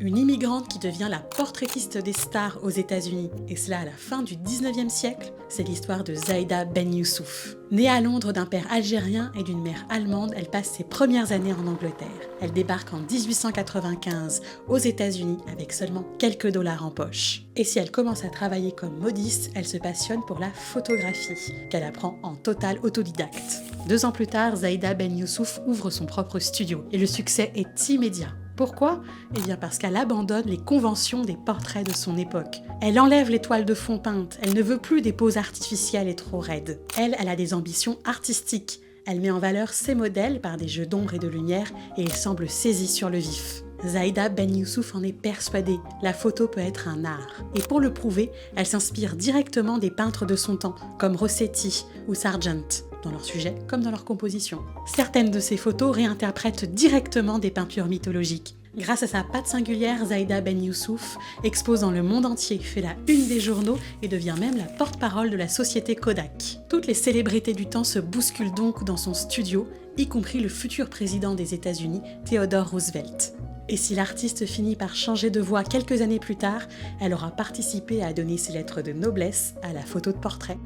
Une immigrante qui devient la portraitiste des stars aux États-Unis, et cela à la fin du 19e siècle, c'est l'histoire de Zaïda Ben Youssouf. Née à Londres d'un père algérien et d'une mère allemande, elle passe ses premières années en Angleterre. Elle débarque en 1895 aux États-Unis avec seulement quelques dollars en poche. Et si elle commence à travailler comme modiste, elle se passionne pour la photographie, qu'elle apprend en total autodidacte. 2 ans plus tard, Zaïda Ben Youssouf ouvre son propre studio, et le succès est immédiat. Pourquoi ? Eh bien parce qu'elle abandonne les conventions des portraits de son époque. Elle enlève les toiles de fond peintes, elle ne veut plus des poses artificielles et trop raides. Elle a des ambitions artistiques. Elle met en valeur ses modèles par des jeux d'ombre et de lumière et il semble saisi sur le vif. Zaïda Ben Youssouf en est persuadée, la photo peut être un art. Et pour le prouver, elle s'inspire directement des peintres de son temps, comme Rossetti ou Sargent, dans leur sujet comme dans leur composition. Certaines de ces photos réinterprètent directement des peintures mythologiques. Grâce à sa patte singulière, Zaïda Ben Youssouf expose dans le monde entier, fait la une des journaux et devient même la porte-parole de la société Kodak. Toutes les célébrités du temps se bousculent donc dans son studio, y compris le futur président des États-Unis, Theodore Roosevelt. Et si l'artiste finit par changer de voix quelques années plus tard, elle aura participé à donner ses lettres de noblesse à la photo de portrait.